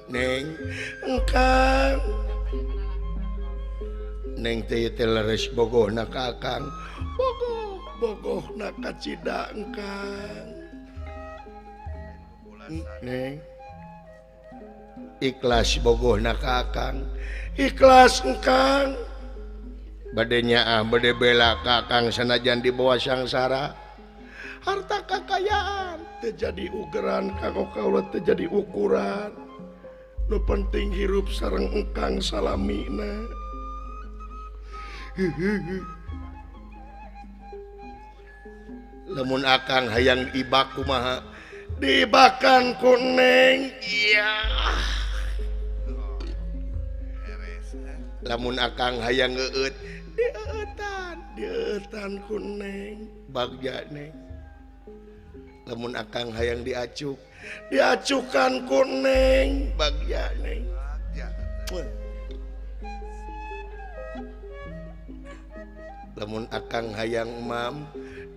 Neng engkang Neng teh leres bogohna ka Akang bogohna ka Cida engkang Neng ikhlas bogohna ka Akang ikhlas engkang bade nyaah bade bela ka Akang sanajan di bawah sangsara harta kekayaan terjadi ugeran kanggo kaula terjadi ukuran nu penting hirup sareng engkang salamina lamun Akang hayang ibak kumaha dibakan ku Neng iya lamun Akang hayang ngeueut dieutan ku Neng bagja Neng lamun Akang hayang diacukan ku Neng bagja Neng lamun Akang hayang mam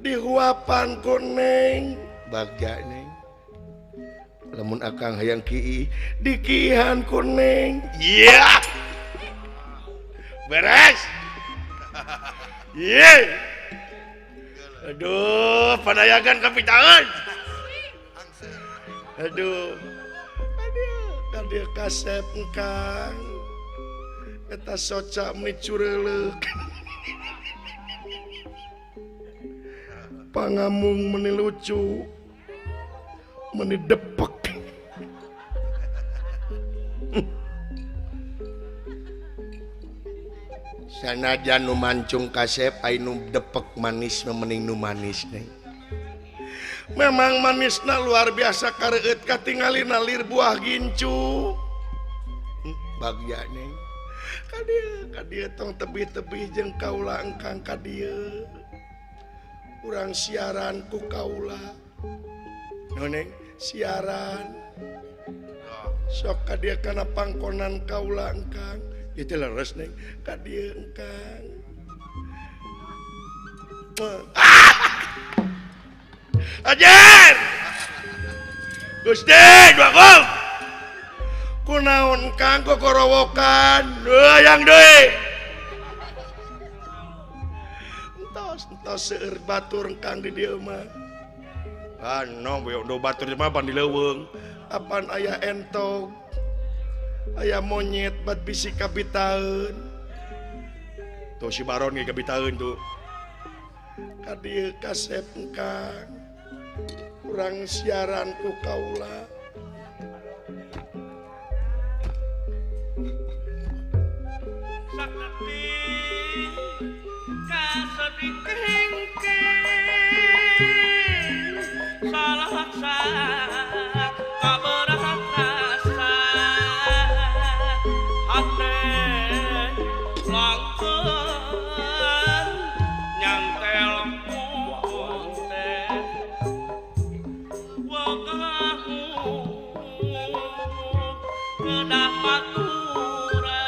dihuapan ku Neng bagja Neng lamun Akang hayang ki'i dikihan ku Neng iya beres iya aduh panayagan kapitaan aduh kadia kasep engkang eta soca meni cureulek pangamung meni lucu meni depek sanajan nu mancung kasep aya nu depek manis mending nu manis Neng memang manisna luar biasa kareueut katingalina lir buah gincu bagja Neng kadia tong tebih-tebih jeung kaula engkang kadia urang siaran ku kaula Neng siaran sok kadia kana pangkonan kaula engkang itu leres Neng kadia engkang ajar Gusti dua gol kunaon engkang kokorowokan hayang deui entos seueur batur engkang di dieu mah no do batur mah pan di leuweung apan aya entog aya monyet bat bisi kabitaeun tuh si Baron ge kabitaeun tuh kadieu kasep engkang urang siaran ku kaula sakti kasadikeng salah kaberat rasa hati langkeng nyantel punte wakamu kedah paturan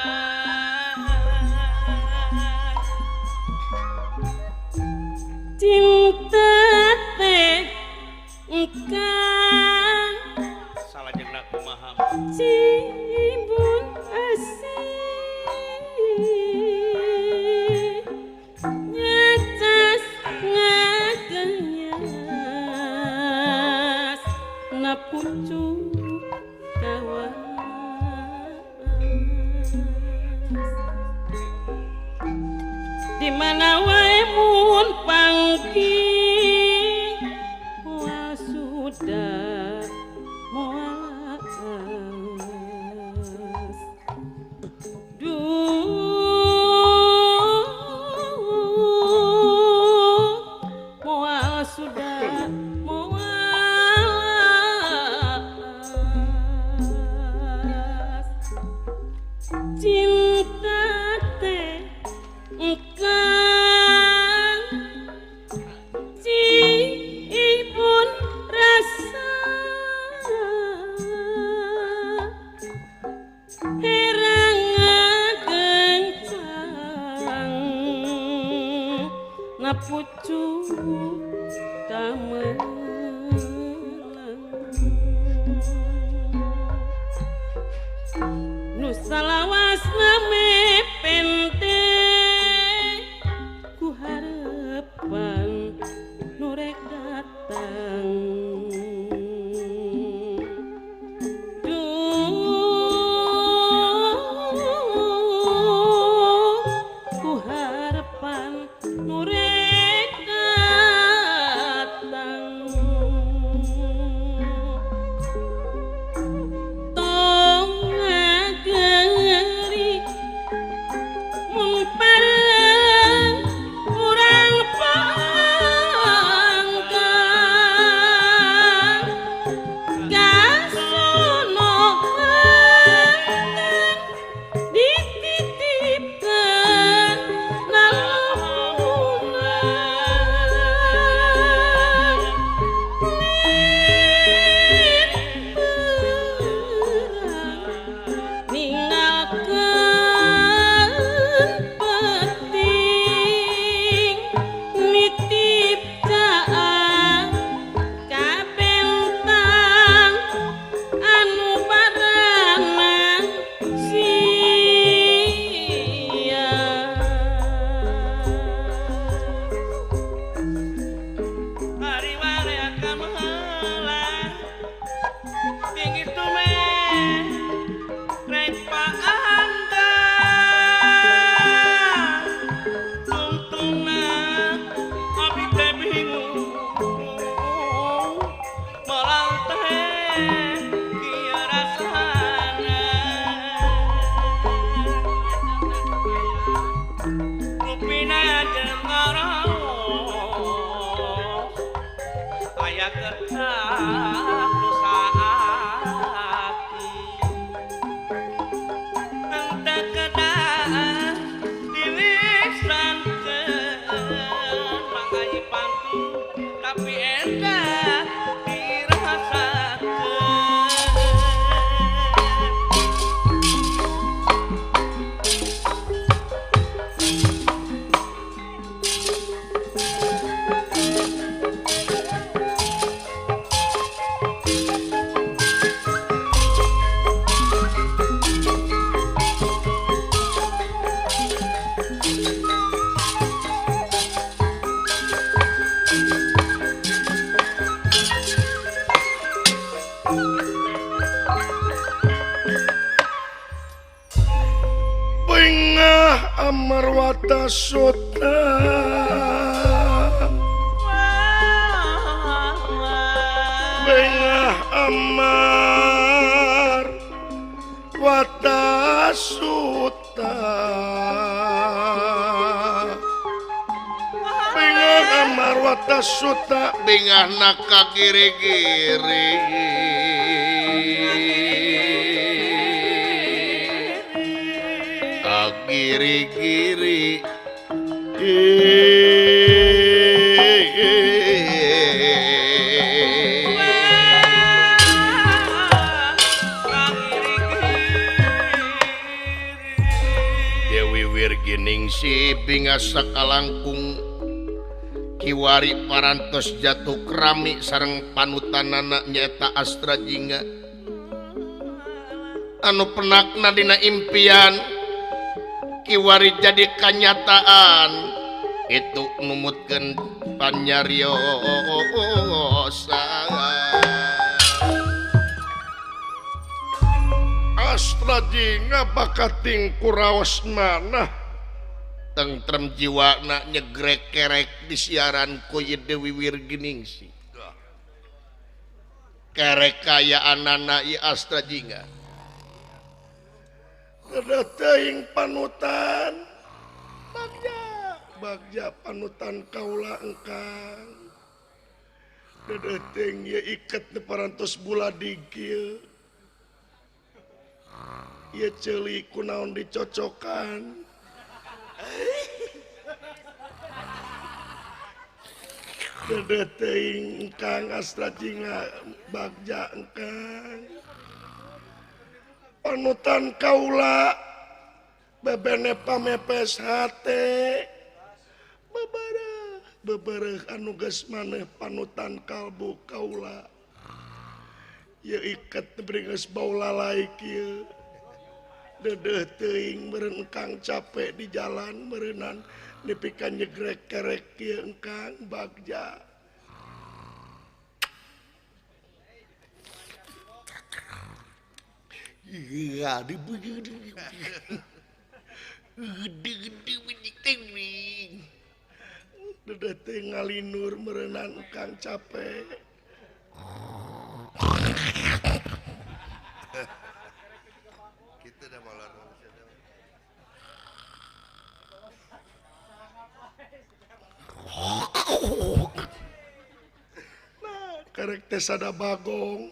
cinta teh engkang salah jeung nak kumaha cibun asih ngacas ngagenyas na pucuk kawas di mana wae mun pangki sudah muas mual sudah muas cinta teh engkang cibun rasa herang gencang na pucuk tamelang salawasna mepente ku harepan nu rek datang ku harepan nu rek datang tong ngageri mun pareng urang pangkang gasono dititipkeun nalamunan ninggalkeun peting nitip caang kabentang anu baranang sia hari warea kameula pinggir tumen rek paangga tungtungna abi teh bingung molang teh kieu rasana rupina jeung ngaraos aya kertas nu saaki teu kedah dilisankeun mangai pangku tapi endah dirasakeun Bengah amarwata sota Bengah amar wata suta Bengah amar wata suta Bengah naka giri-giri Giri-giri Dewi Wirginingsi bingas sakalangkung kiwari parantos jatuh kerami sareng panutanana nyaeta Astra Jingga anu penakna dina impian kiwari jadi kenyataan itu numutkeun panyariosa Astra Jingga bakating kuraos manah tentrem jiwana nyegrek kerek di siaran ku Dewi Wirginingsi kerek kaya anana i Astra Jingga ada teuing panutan bagja panutan kaula engkang ada teuing ye iket di parantos buladi kieu ye ceuli kunaon dicocokan ada teuing engkang Astra Jingga bagja engkang panutan kaula bebene pamepes hate bebereh anu geus maneh panutan kalbu kaula ye iket beringes baula laik kieu dedeh teuing meureun Kang capek di jalan meureunnan nepikan nyegrek kerek kieu Kang Bagja. Iya, gede-gede bedik teuing. Dedeh teh ngalinur meureunnan Kang capek. Kita dah malah Nah, karek teh sada bagong.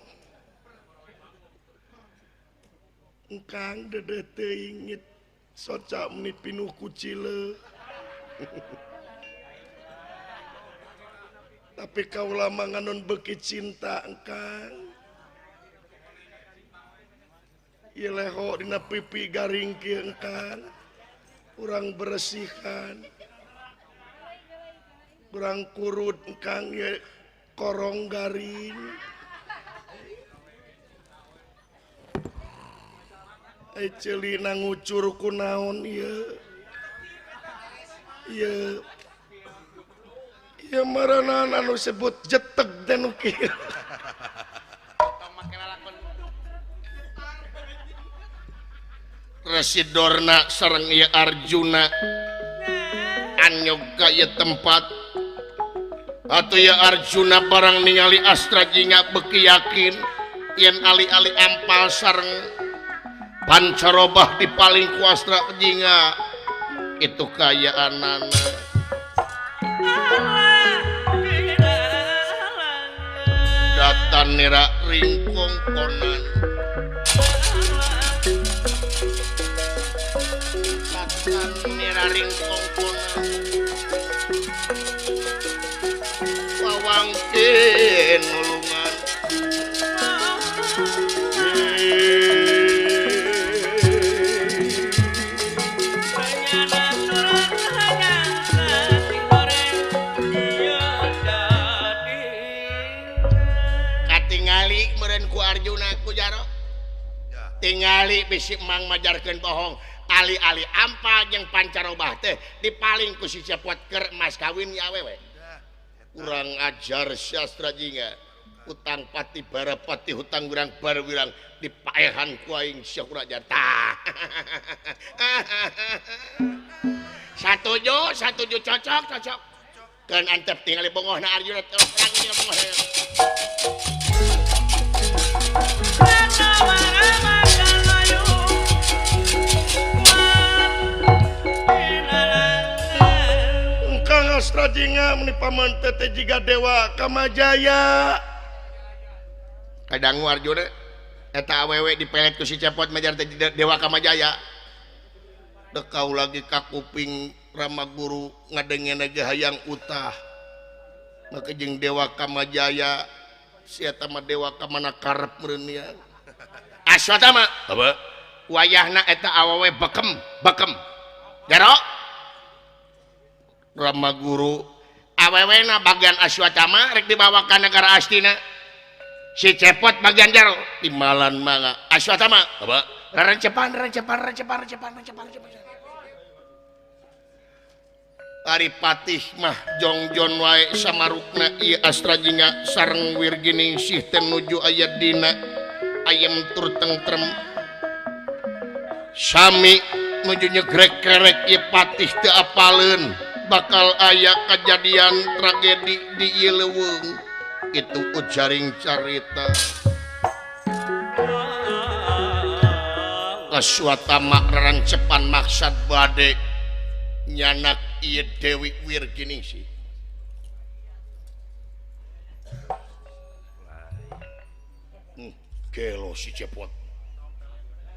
Engkang dedeh teuing ngit soca menit pinuh kucile. Tapi kaula mah nganon beuki cinta engkang. Ieu leho dina pipi garing kieu engkang. Urang beresihkan. Urang kurut engkang ye korong garing. Ai ceulina ngucur ku naon ieu? Ieu meureunnan anu sebut jeteg teh nu kieu. Residorna sareng ieu Arjuna anyog ka ieu tempat. Atuh ieu Arjuna barang ningali Astrajinga beuki yakin yen ali-ali ampal sareng pancarobah dipaling ku Astrajinga itu kayaanana. Datan nira ringkong konan datan nira ringkong konan wawangke nulungan Arjuna ku Jaro tingali bisi Mang majarkeun bohong ali-ali ampal jeung pancarobah teh dipaling ku si Cepot keur mas kawin nya awewe kurang ajar si Astrajinga utang pati barapati hutang urang barwirang dipaehan ku aing sia kurajar tah. Satuju cocok keun antep tingali bongohna Arjuna terus terang ini bongohna. Engkang Astrajinga meni paman teh jiga Dewa Kamajaya. Kadangu Arjuna eta awewe dipelet ku si Cepot majar teh Dewa Kamajaya. Dekau lagi ka kuping Rama Guru ngadengeun hayang utah. Maka jeung Dewa Kamajaya si eta mah dewa ka mana karep meureun Aswatama apa wayahna eta awewe bekem Jaro Rama Guru awewena bagian Aswatama rek dibawa ka negara Astina si Cepot bagian Jaro timbalan mangga Aswatama apa rencepan Ari patih mah jongjon wae samarukna ieu Astrajinga sareng Wirgining sih teh nuju aya dina ayem tur tentrem sami nuju nyegrek kerek ieu patih teu apaleun bakal aya kajadian tragedi di ieu leuweung itu ujaring carita Aswatama rerencepan maksad bade nyanak ieu Dewi Wirginingsih. Gelo si Cepot.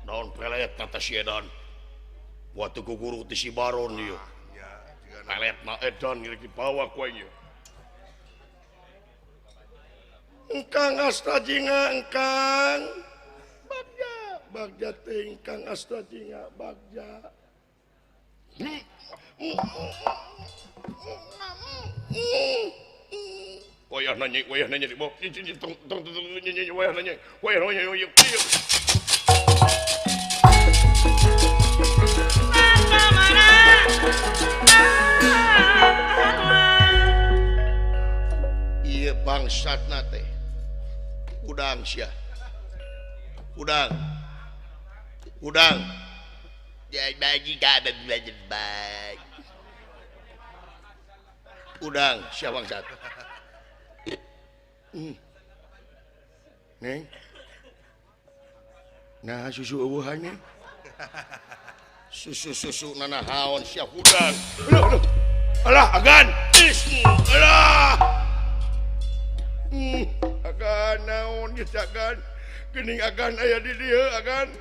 Naon pelet tata si Edan. Waktu ku guru ti si Baron ieu. Peletna Edan rek dibawa ku ieu. Engkang Astrajinga engkang. Bagja teh engkang Astrajinga Bagja. Wayah nanya di bawah. Wayah nanya. udang sia udang bagi kabeh udang sia bangsat Neng nah susu eueuhannya susu nanahaon sia udang alah agan alah agan naon geus agan geuning agan aya di dieu agan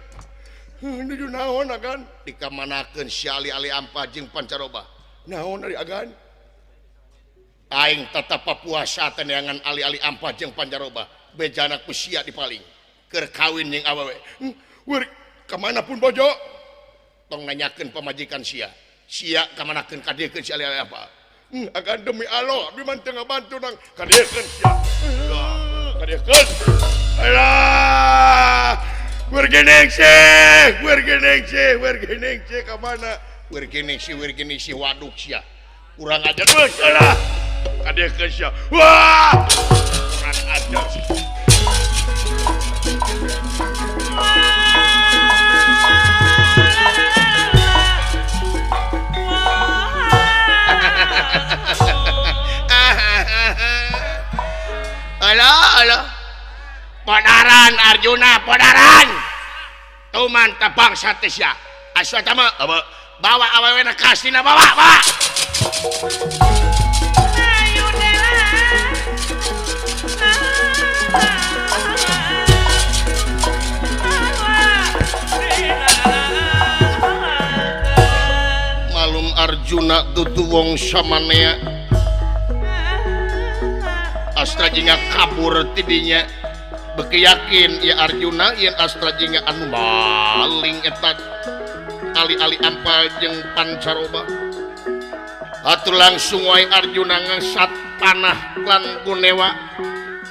nuju naon agan dikamanakeun si ali-ali ampa jeung pancaroba naon ari agan aing tetep puasa teh neangan ali-ali ampa jeung pancaroba bejana ku sia dipaling keur kawin jeung awewe weur kamana pun bojo tong nanyakeun pamajikan sia kamanakeun ka dieukeun si ali-ali ampa agan demi Allah abdi mah teu ngabantu nang ka dieukeun sia ka dieukeun alah Wergeneng sih kemana? Wergeneng sih waduk sia. Kurang ajar bos lah. Kadek sia. Wah, kurang ajar sih. Halo. Podaran Arjuna, podaran. Tuman tabang satesya. Aswatama, bawa awewe na kasina bawa. Malum Arjuna tutu wong samanea. Astra jinga kabur tidinya. Beki yakin ya Arjuna yang Astra jinga anu maling etat ali-ali ampa jeung pancaroba atur langsung wae Arjuna ngesat panah lan Gunewa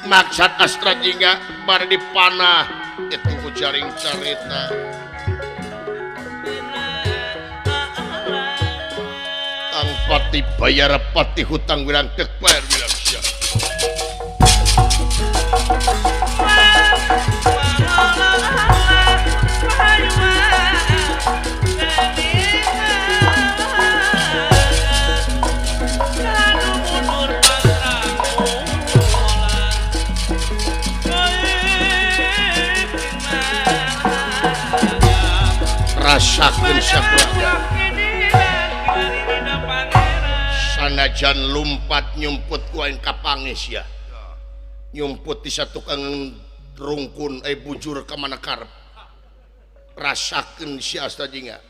maksud Astra jinga bar dipanah itu jaring carita tang pati bayar pati hutang bilang tek bayar bilang sia rasakeun sakurang sanajan lumpat nyumput ku aing kapangis ya nyumput di satu kang rungkun bujur ka mana karep rasakeun si Astra jinga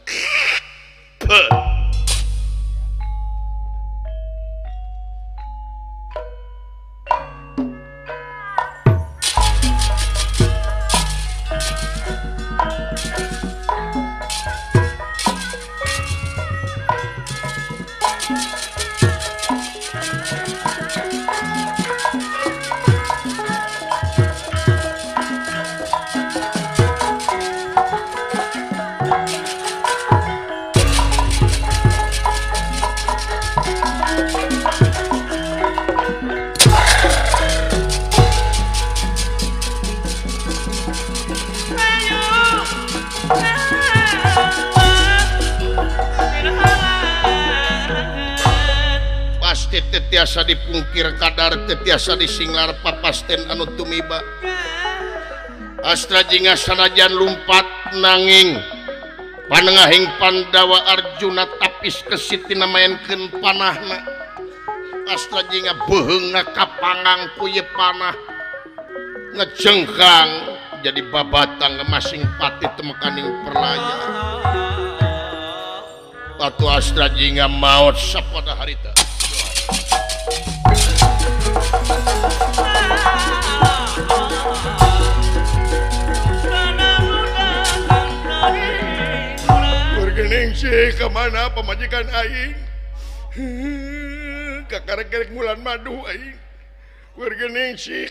tetiasa dipungkir kadar tetiasa disinglar papasten anu tumiba Astra jinga sanajan lumpat nanging panengahing Pandawa Arjuna tapis kesit dinamaenkeun panahna Astra jinga beheungna kapangang ku ye panah ngejengkang jadi babatang masing pati temekaning perlaya Patu Astra jinga maot sapada harita Bergening sih kemana pemajikan aing kakarek-karek bulan madu aing bergening sih